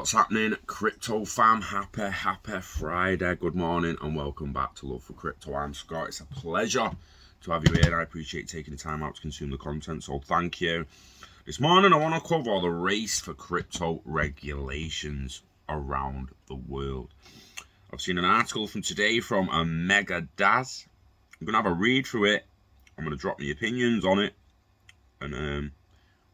What's happening, crypto fam? Happy Friday. Good morning and welcome back to Love for Crypto. I'm Scott. It's a pleasure to have you here. I appreciate taking the time out to consume the content, so thank you. This morning I want to cover the race for crypto regulations around the world. I've seen an article from today from a Mega Daz. I'm going to have a read through it. I'm going to drop my opinions on it, and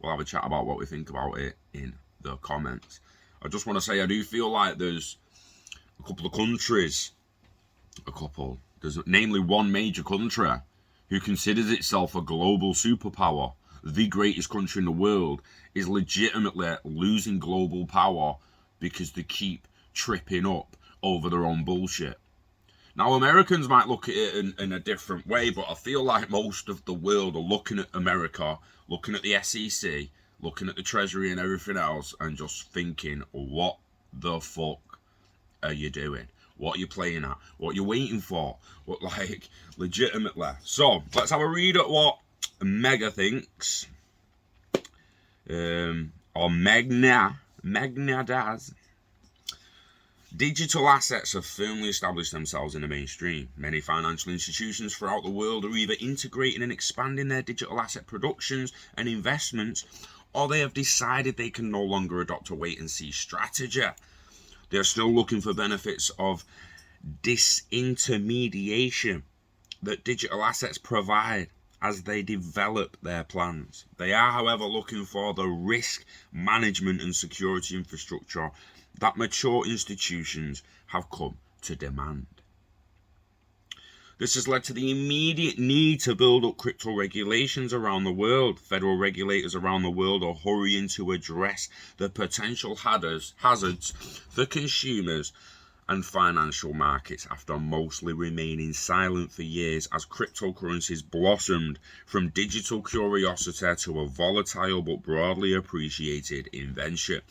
we'll have a chat about what we think about it in the comments. I just want to say I do feel like there's a couple of countries, there's namely one major country who considers itself a global superpower, the greatest country in the world, is legitimately losing global power because they keep tripping up over their own bullshit. Now, Americans might look at it in a different way, but I feel like most of the world are looking at America, looking at the SEC, looking at the Treasury and everything else, and just thinking, what the fuck are you doing? What are you playing at? What are you waiting for? What, like, legitimately. So, let's have a read at what Mega thinks. Or Magna does. Digital assets have firmly established themselves in the mainstream. Many financial institutions throughout the world are either integrating and expanding their digital asset productions and investments, or they have decided they can no longer adopt a wait-and-see strategy. They are still looking for benefits of disintermediation that digital assets provide as they develop their plans. They are, however, looking for the risk management and security infrastructure that mature institutions have come to demand. This has led to the immediate need to build up crypto regulations around the world. Federal regulators around the world are hurrying to address the potential hazards for consumers and financial markets after mostly remaining silent for years as cryptocurrencies blossomed from digital curiosity to a volatile but broadly appreciated invention.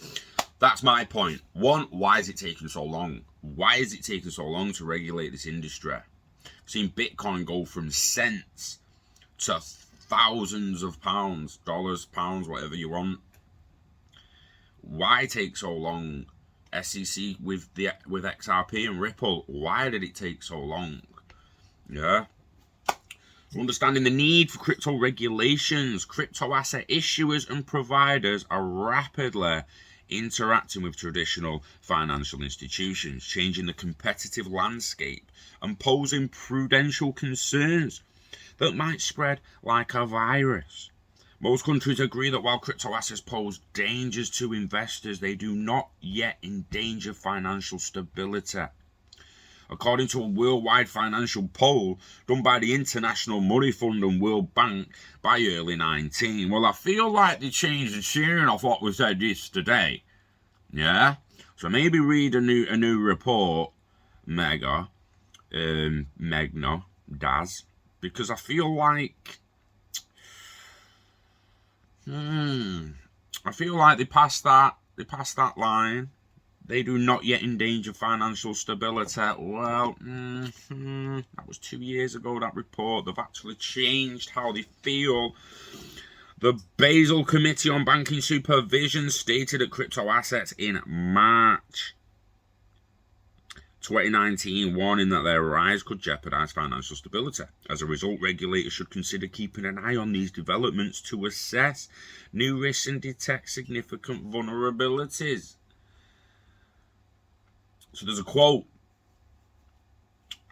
That's my point. One, why is it taking so long? Why is it taking so long to regulate this industry? I've seen Bitcoin go from cents to thousands of pounds, dollars, pounds, whatever you want. Why take so long? SEC with XRP and Ripple, why did it take so long? Yeah. Understanding the need for crypto regulations, crypto asset issuers and providers are rapidly interacting with traditional financial institutions, changing the competitive landscape and posing prudential concerns that might spread like a virus. Most countries agree that while crypto assets pose dangers to investors, they do not yet endanger financial stability. According to a worldwide financial poll done by the International Money Fund and World Bank by early 19. Well, I feel like they changed the tune of what we said yesterday. Yeah? So maybe read a new report, Magna does, because I feel like they passed that line. They do not yet endanger financial stability. Well, that was 2 years ago, that report. They've actually changed how they feel. The Basel Committee on Banking Supervision stated that crypto assets in March 2019, warning that their rise could jeopardize financial stability. As a result, regulators should consider keeping an eye on these developments to assess new risks and detect significant vulnerabilities. So there's a quote.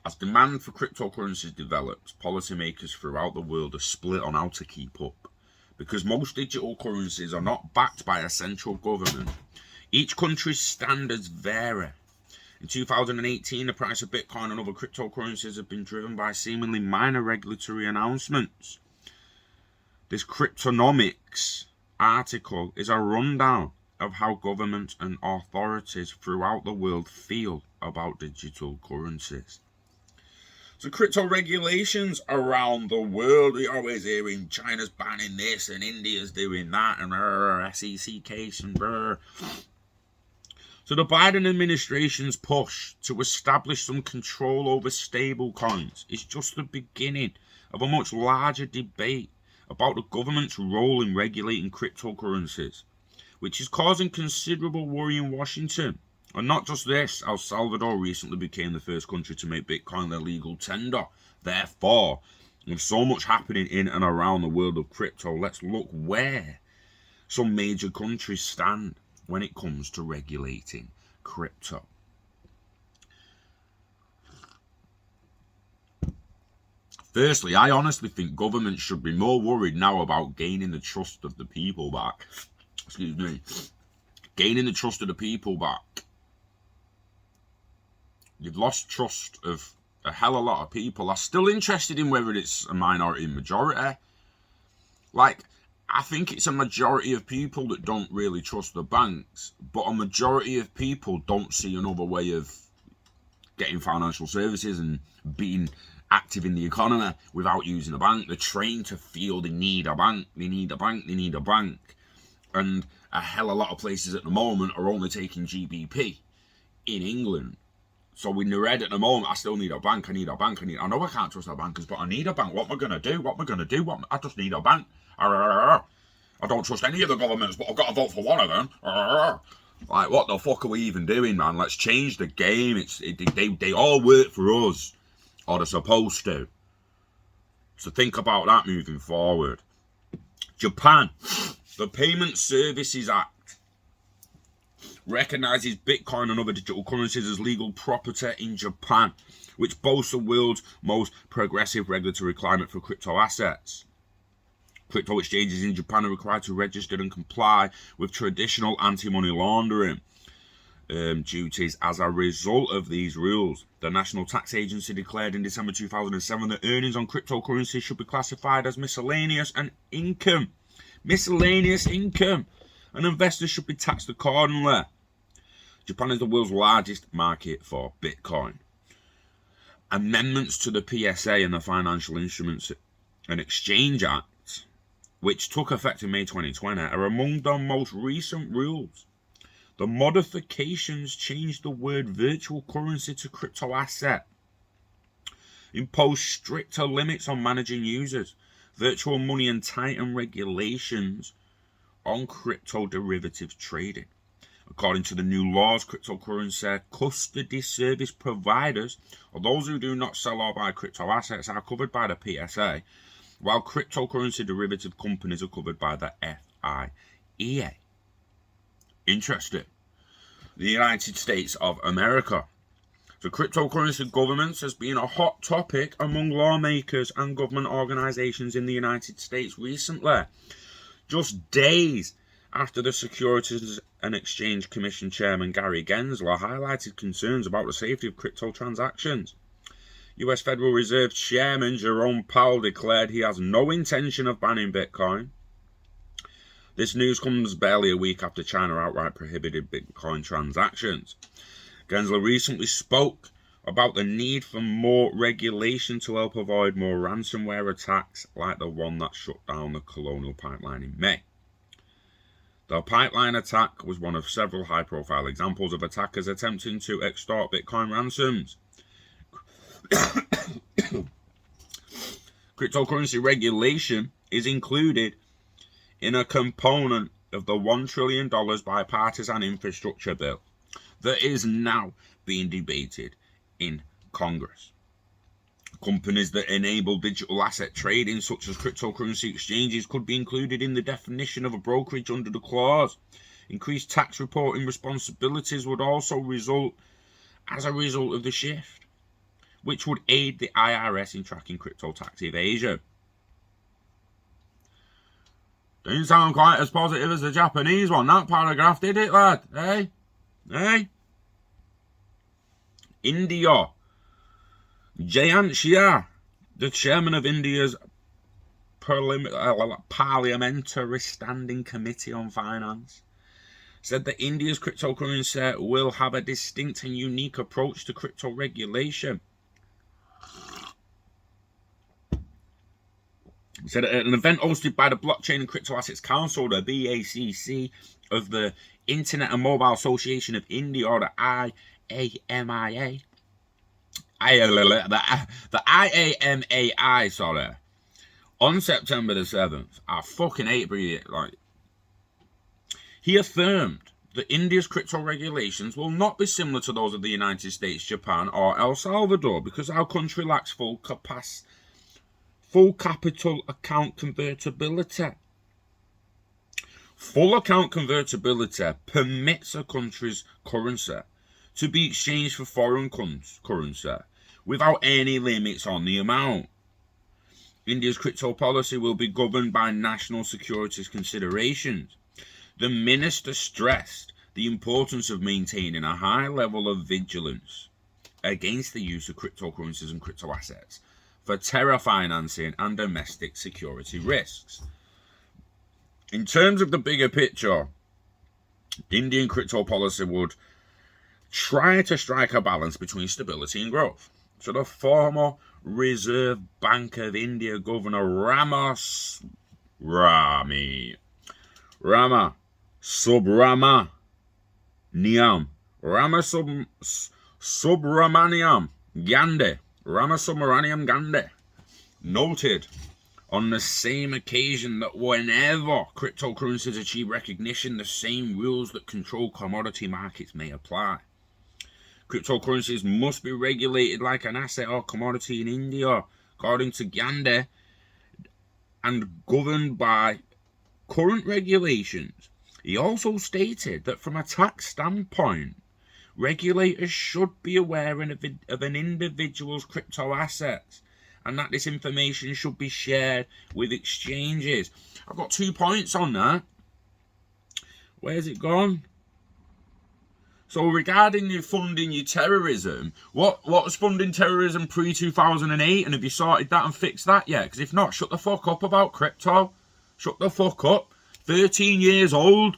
As demand for cryptocurrencies develops, policymakers throughout the world are split on how to keep up. Because most digital currencies are not backed by a central government, each country's standards vary. In 2018, the price of Bitcoin and other cryptocurrencies have been driven by seemingly minor regulatory announcements. This Cryptonomics article is a rundown of how governments and authorities throughout the world feel about digital currencies. So crypto regulations around the world, we always hearing China's banning this and India's doing that and SEC case and brr. So the Biden administration's push to establish some control over stable coins is just the beginning of a much larger debate about the government's role in regulating cryptocurrencies. which is causing considerable worry in Washington. And not just this, El Salvador recently became the first country to make Bitcoin their legal tender. Therefore, with so much happening in and around the world of crypto, let's look where some major countries stand when it comes to regulating crypto. Firstly, I honestly think governments should be more worried now about gaining the trust of the people back. Excuse me. Gaining the trust of the people back. You've lost trust of a hell of a lot of people. Are still interested in whether it's a minority or majority. Like, I think it's a majority of people that don't really trust the banks, but a majority of people don't see another way of getting financial services and being active in the economy without using a bank. They're trained to feel they need a bank, they need a bank, they need a bank. And a hell of a lot of places at the moment are only taking GBP in England. So when they're red at the moment, I still need a bank, I need a bank, I know I can't trust our bankers, but I need a bank. What am I going to do? I just need a bank. I don't trust any of the governments, but I've got to vote for one of them. Like, what the fuck are we even doing, man? Let's change the game. They all work for us, or they're supposed to. So think about that moving forward. Japan, the Payment Services Act recognises Bitcoin and other digital currencies as legal property in Japan, which boasts the world's most progressive regulatory climate for crypto assets. Crypto exchanges in Japan are required to register and comply with traditional anti-money laundering duties. As a result of these rules, the National Tax Agency declared in December 2007 that earnings on cryptocurrency should be classified as miscellaneous income, and investors should be taxed accordingly. Japan is the world's largest market for Bitcoin. Amendments to the PSA and the Financial Instruments and Exchange Act, which took effect in May 2020, are among the most recent rules. The modifications changed the word virtual currency to crypto asset, imposed stricter limits on managing users, virtual money, and tightened regulations on crypto derivatives trading. According to the new laws, cryptocurrency custody service providers, or those who do not sell or buy crypto assets, are covered by the PSA, while cryptocurrency derivative companies are covered by the FIEA. Interesting. The United States of America. So cryptocurrency governance has been a hot topic among lawmakers and government organizations in the United States recently. Just days after the Securities and Exchange Commission Chairman Gary Gensler highlighted concerns about the safety of crypto transactions. US Federal Reserve Chairman Jerome Powell declared he has no intention of banning Bitcoin. This news comes barely a week after China outright prohibited Bitcoin transactions. Gensler recently spoke about the need for more regulation to help avoid more ransomware attacks like the one that shut down the Colonial Pipeline in May. The pipeline attack was one of several high-profile examples of attackers attempting to extort Bitcoin ransoms. Cryptocurrency regulation is included in a component of the $1 trillion bipartisan infrastructure bill that is now being debated in Congress. Companies that enable digital asset trading, such as cryptocurrency exchanges, could be included in the definition of a brokerage under the clause. Increased tax reporting responsibilities would also result as a result of the shift, which would aid the IRS in tracking crypto tax evasion. Didn't sound quite as positive as the Japanese one, that paragraph, did it, lad? Hey? India. Jayant Shah, the chairman of India's Parliamentary Standing Committee on Finance, said that India's cryptocurrency will have a distinct and unique approach to crypto regulation. He said at an event hosted by the Blockchain and Crypto Assets Council, the BACC of the Internet and Mobile Association of India, or the IAMAI, the IAMAI, sorry, on September the 7th. I fucking hate it, like. He affirmed that India's crypto regulations will not be similar to those of the United States, Japan, or El Salvador because our country lacks full capital account convertibility. Full account convertibility permits a country's currency to be exchanged for foreign currency without any limits on the amount. India's crypto policy will be governed by national security considerations. The minister stressed the importance of maintaining a high level of vigilance against the use of cryptocurrencies and crypto assets for terror financing and domestic security risks. In terms of the bigger picture, Indian crypto policy would try to strike a balance between stability and growth. So the former Reserve Bank of India Governor Rama Subramaniam Gandhi noted on the same occasion that whenever cryptocurrencies achieve recognition, the same rules that control commodity markets may apply. Cryptocurrencies must be regulated like an asset or commodity in India, according to Gandhi, and governed by current regulations. He also stated that from a tax standpoint, regulators should be aware of an individual's crypto assets and that this information should be shared with exchanges. I've got 2 points on that. Where's it gone? So regarding your funding your terrorism, what was funding terrorism pre-2008? And have you sorted that and fixed that yet? Because if not, shut the fuck up about crypto. Shut the fuck up. 13 years old.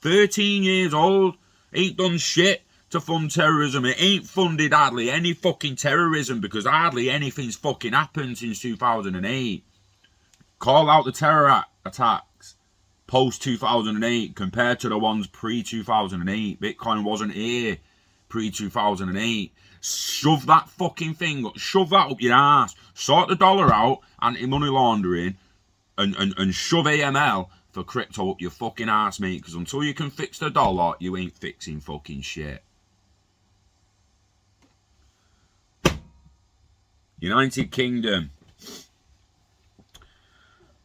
13 years old. Ain't done shit to fund terrorism. It ain't funded hardly any fucking terrorism because hardly anything's fucking happened since 2008. Call out the terror attacks post-2008 compared to the ones pre-2008. Bitcoin wasn't here pre-2008. Shove that fucking thing up. Shove that up your ass. Sort the dollar out, anti-money laundering, and shove AML for crypto up your fucking ass, mate. Because until you can fix the dollar, you ain't fixing fucking shit. United Kingdom.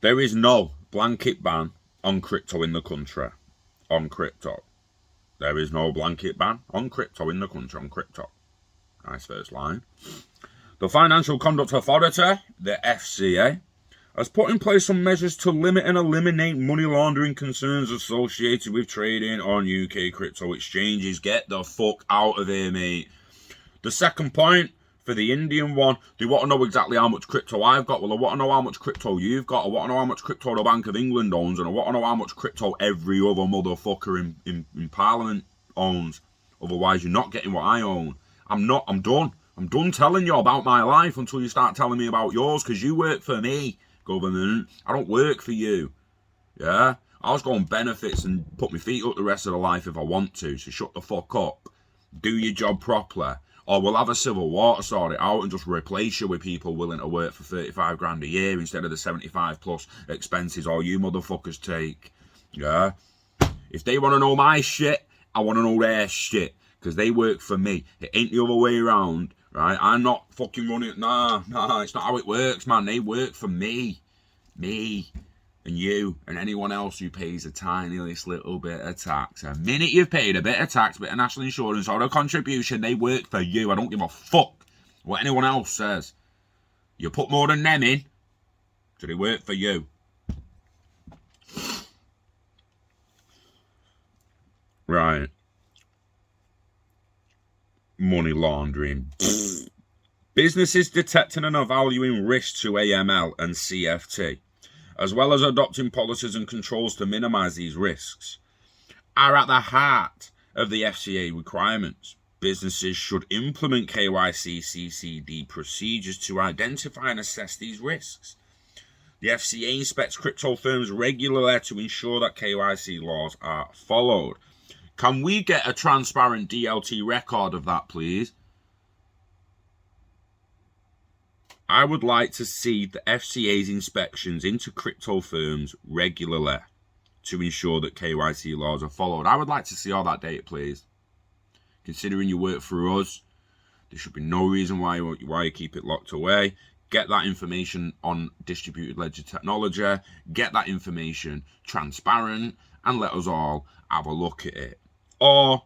There is no blanket ban on crypto in the country. On crypto. There is no blanket ban on crypto in the country. On crypto. Nice first line. The Financial Conduct Authority, the FCA, has put in place some measures to limit and eliminate money laundering concerns associated with trading on UK crypto exchanges. Get the fuck out of here, mate. The second point, for the Indian one, they want to know exactly how much crypto I've got. Well, I want to know how much crypto you've got. I want to know how much crypto the Bank of England owns. And I want to know how much crypto every other motherfucker in Parliament owns. Otherwise, you're not getting what I own. I'm done. I'm done telling you about my life until you start telling me about yours, because you work for me, government. I don't work for you. Yeah? I'll just go on benefits and put my feet up the rest of the life if I want to. So shut the fuck up. Do your job properly. Or we'll have a civil war to sort it out and just replace you with people willing to work for 35 grand a year instead of the 75 plus expenses all you motherfuckers take. Yeah? If they want to know my shit, I want to know their shit. Because they work for me. It ain't the other way around, right? I'm not fucking running it. Nah, it's not how it works, man. They work for me. Me. And you. And anyone else who pays a tiniest little bit of tax. The minute you've paid a bit of tax, bit of national insurance, or a contribution, they work for you. I don't give a fuck what anyone else says. You put more than them in, so they work for you. Right. Money laundering. Businesses detecting and evaluating risks to AML and CFT, as well as adopting policies and controls to minimise these risks, are at the heart of the FCA requirements. Businesses should implement KYC CCD procedures to identify and assess these risks. The FCA inspects crypto firms regularly to ensure that KYC laws are followed. Can we get a transparent DLT record of that, please? I would like to see the FCA's inspections into crypto firms regularly to ensure that KYC laws are followed. I would like to see all that data, please. Considering you work for us, there should be no reason why you keep it locked away. Get that information on distributed ledger technology. Get that information transparent and let us all have a look at it. Or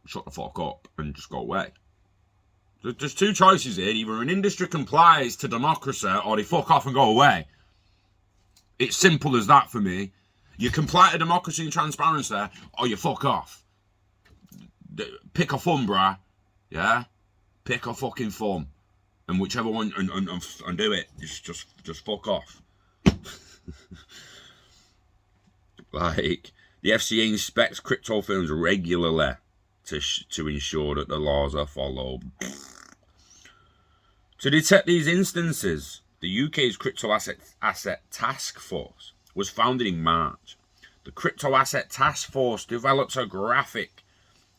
shut the fuck up and just go away. There's two choices here. Either an industry complies to democracy or they fuck off and go away. It's simple as that for me. You comply to democracy and transparency or you fuck off. Pick a thumb, brah. Yeah? Pick a fucking thumb. And whichever one, and do it. Just fuck off. Like, the FCA inspects crypto firms regularly to ensure that the laws are followed. To detect these instances, the UK's Crypto Asset Task Force was founded in March. The Crypto Asset Task Force develops a graphic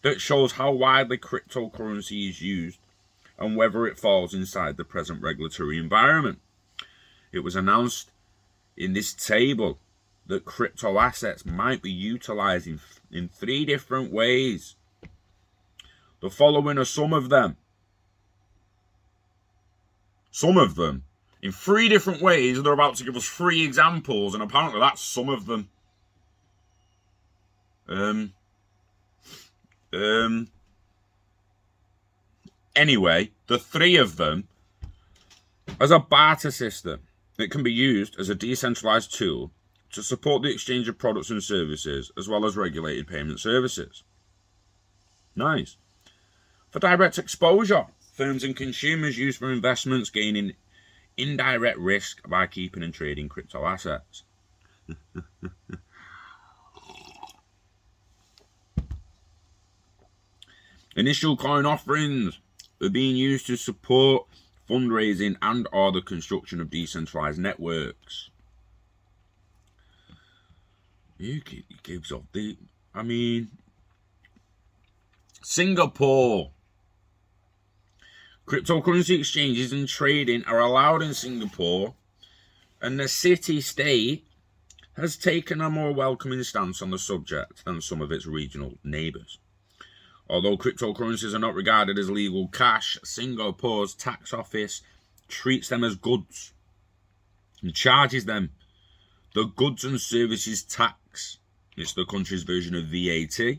that shows how widely cryptocurrency is used and whether it falls inside the present regulatory environment. It was announced in this table that crypto assets might be utilized in 3 different ways. The following are some of them. Some of them. In 3 different ways, they're about to give us 3 examples, and apparently that's some of them. Anyway, the 3 of them as a barter system. It can be used as a decentralized tool to support the exchange of products and services, as well as regulated payment services. Nice. For direct exposure, firms and consumers use for investments, gaining indirect risk by keeping and trading crypto assets. Initial coin offerings are being used to support fundraising and or the construction of decentralized networks. It gives off the... Singapore. Cryptocurrency exchanges and trading are allowed in Singapore, and the city-state has taken a more welcoming stance on the subject than some of its regional neighbours. Although cryptocurrencies are not regarded as legal cash, Singapore's tax office treats them as goods and charges them the goods and services tax. It's the country's version of VAT.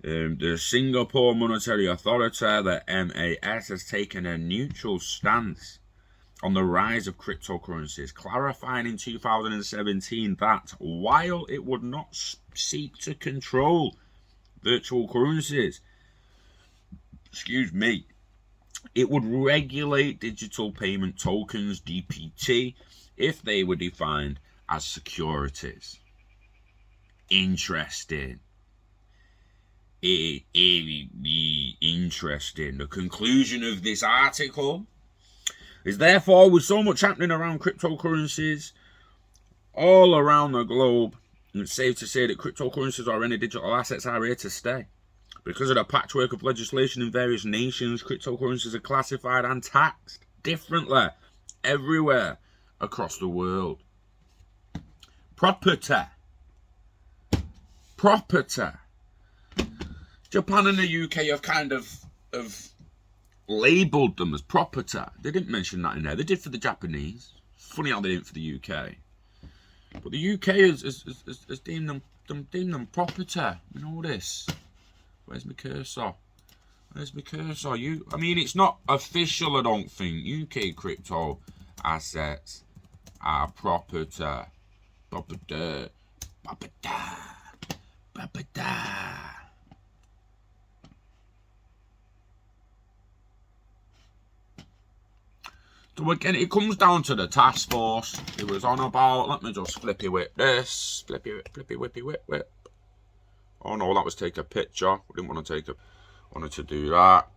The Singapore Monetary Authority, the MAS, has taken a neutral stance on the rise of cryptocurrencies, clarifying in 2017 that while it would not seek to control virtual currencies, it would regulate digital payment tokens, DPT, if they were defined as securities. Interesting. Interesting. The conclusion of this article is, therefore, with so much happening around cryptocurrencies all around the globe, it's safe to say that cryptocurrencies or any digital assets are here to stay. Because of the patchwork of legislation in various nations, cryptocurrencies are classified and taxed differently everywhere across the world. Property. Japan and the UK have kind of labelled them as property. They didn't mention that in there. They did for the Japanese. Funny how they didn't for the UK. But the UK has deemed them property. You know this. Where's my cursor? It's not official, I don't think. UK crypto assets are property. Property. So again, it comes down to the task force. It was on about, let me just flippy whip this. Flippy whippy whip. Oh no, that was take a picture. We didn't want to take a, wanted to do that.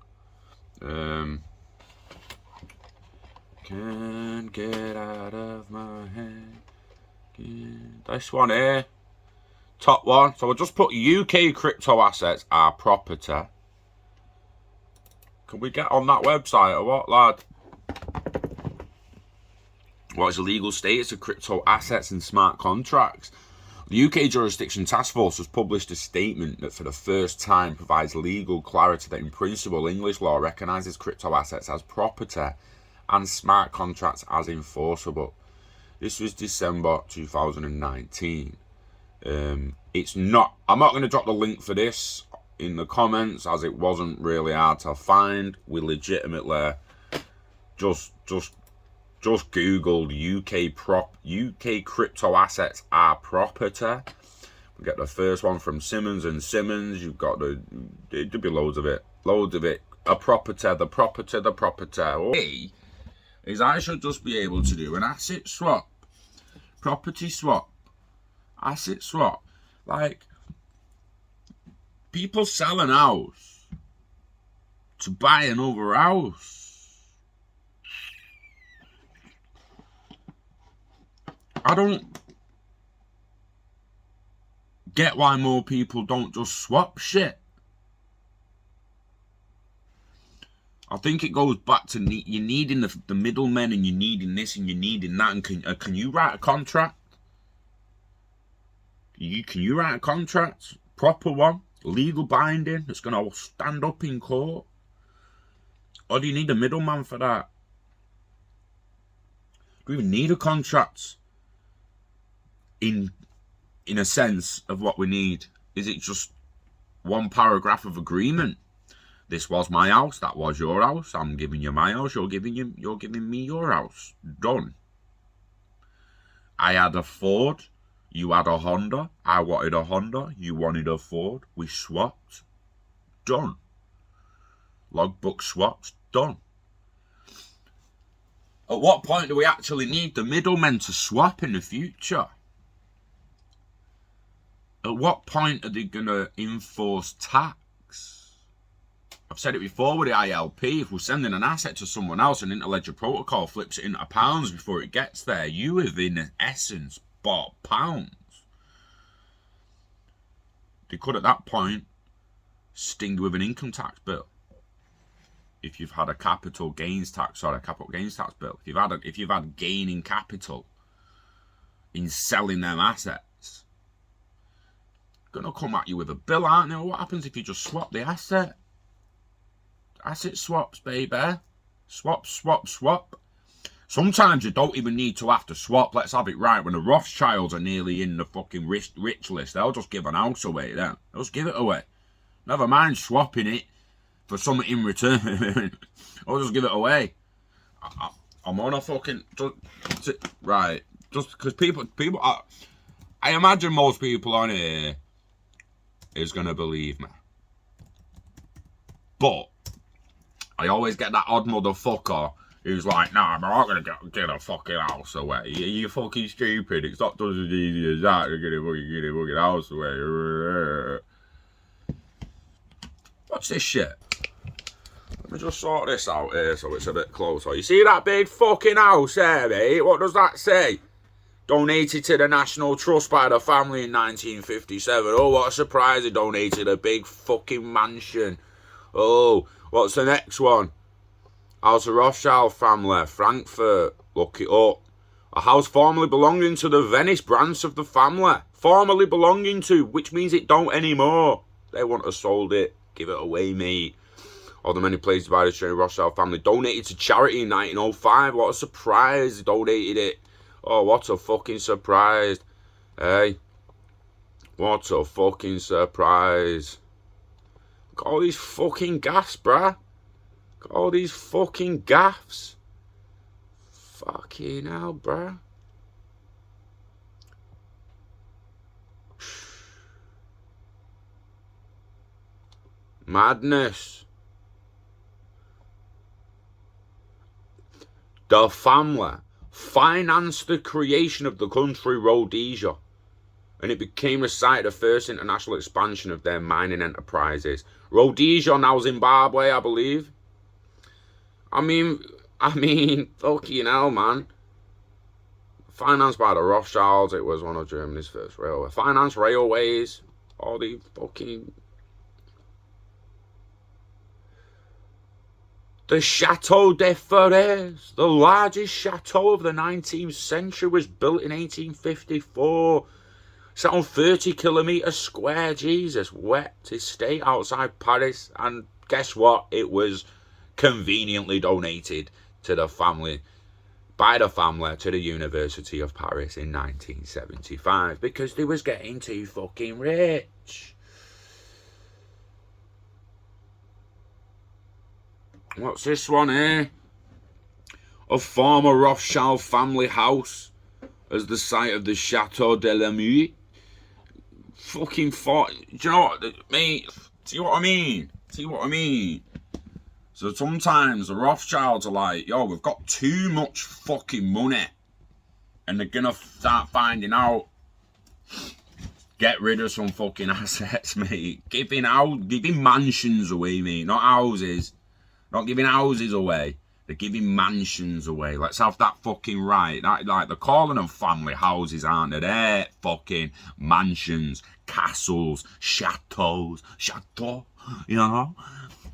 Can't get out of my head. This one here. Top one. So I just put UK crypto assets are property. Can we get on that website or what, lad? What is the legal status of crypto assets and smart contracts? The UK Jurisdiction Task Force has published a statement that for the first time provides legal clarity that in principle English law recognises crypto assets as property and smart contracts as enforceable. This was December 2019. It's not. I'm not going to drop the link for this in the comments as it wasn't really hard to find. We legitimately just googled UK crypto assets are property. We get the first one from Simmons and Simmons. You've got there'd be loads of it. A property, the property. Okay, is I should just be able to do an asset swap, property swap, asset swap. Like, people sell an house to buy another house. I don't get why more people don't just swap shit. I think it goes back to you needing the middlemen, and you needing this and you needing that. And can you write a contract? Can you write a contract? Proper one, legal binding, that's going to stand up in court? Or do you need a middleman for that? Do we even need a contract? In a sense of what we need, is it just one paragraph of agreement? This was my house, that was your house. I'm giving you my house, you're giving me your house. Done. I had a Ford, you had a Honda. I wanted a Honda, you wanted a Ford. We swapped. Done. Logbook swapped. Done. At what point do we actually need the middlemen to swap in the future? At what point are they going to enforce tax? I've said it before with the ILP. If we're sending an asset to someone else and Interledger Protocol flips it into pounds before it gets there, you have in essence bought pounds. They could at that point sting you with an income tax bill. If you've had a capital gains tax bill. If you've had gain in capital in selling them assets, gonna come at you with a bill, aren't they? What happens if you just swap the asset? Asset swaps, baby. Swap. Sometimes you don't even need to have to swap. Let's have it right. When the Rothschilds are nearly in the fucking rich list, they'll just give an house away then. They'll just give it away. Never mind swapping it for something in return. I'll just give it away. I'm on a fucking... Right. Just because people... I imagine most people on here is going to believe me. But I always get that odd motherfucker who's like, nah, I'm not going to get a fucking house away. You're fucking stupid. It's not as easy as that to get a fucking house away. What's this shit? Let me just sort this out here so it's a bit closer. You see that big fucking house there, mate? What does that say? Donated to the National Trust by the family in 1957. Oh, what a surprise, they donated a big fucking mansion. Oh, what's the next one? House of Rothschild family, Frankfurt. Look it up. A house formerly belonging to the Venice branch of the family. Formerly belonging to, which means it don't anymore. They want to sold it. Give it away, mate. All the many places by the Rothschild family. Donated to charity in 1905. What a surprise, they donated it. Oh, what a fucking surprise. Hey. What a fucking surprise. Look at all these fucking gaffs, bruh. Look at all these fucking gaffs. Fucking hell, bruh. Madness. The family financed the creation of the country Rhodesia, and it became a site of the first international expansion of their mining enterprises. Rhodesia, now Zimbabwe, I believe. I mean, fucking hell, man. Financed by the Rothschilds, it was one of Germany's first railway. Financed railways, all the fucking... The Chateau de Forez, the largest chateau of the 19th century, was built in 1854. Set on 30 kilometres square, Jesus, wet estate outside Paris, and guess what? It was conveniently donated to the family, by the family, to the University of Paris in 1975 because they was getting too fucking rich. What's this one here? A former Rothschild family house as the site of the Chateau de la Mue. Fucking do you know what, mate? See what I mean? So sometimes the Rothschilds are like, yo, we've got too much fucking money. And they're gonna start finding out. Get rid of some fucking assets, mate. Giving mansions away, mate. Not houses. Not giving houses away. They're giving mansions away. Let's have that fucking right. Like they're calling them family houses, aren't they? They're fucking mansions, castles, chateaux. Chateau, you know?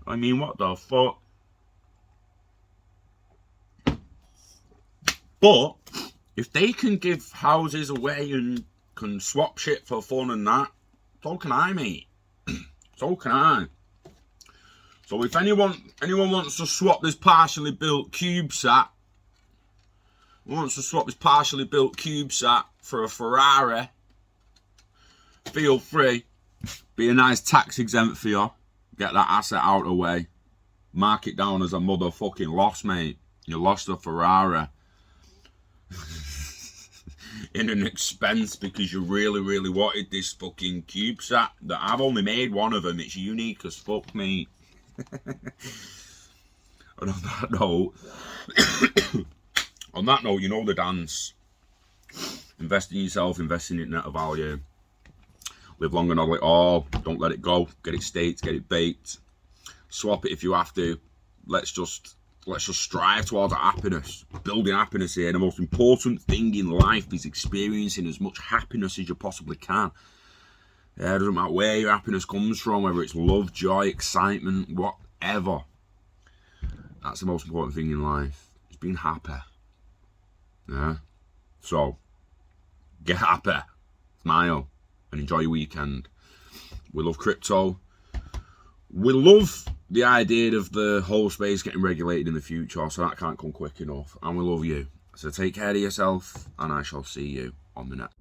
I mean, what the fuck? But if they can give houses away and can swap shit for fun and that, so can I, mate. So can I. So if anyone wants to swap this partially built CubeSat, for a Ferrari, feel free. Be a nice tax exempt for you. Get that asset out of the way. Mark it down as a motherfucking loss, mate. You lost a Ferrari. In an expense because you really, really wanted this fucking CubeSat. That I've only made one of them. It's unique as fuck, mate. And on that note, you know the dance. Invest in yourself, invest in it net of value. Live long and hodl it all. Don't let it go. Get it staked, get it baked. Swap it if you have to. Let's just strive towards happiness. Building happiness here. The most important thing in life is experiencing as much happiness as you possibly can. Yeah, it doesn't matter where your happiness comes from, whether it's love, joy, excitement, whatever. That's the most important thing in life. It's being happy. Yeah. So, get happy. Smile. And enjoy your weekend. We love crypto. We love the idea of the whole space getting regulated in the future, so that can't come quick enough. And we love you. So take care of yourself, and I shall see you on the next.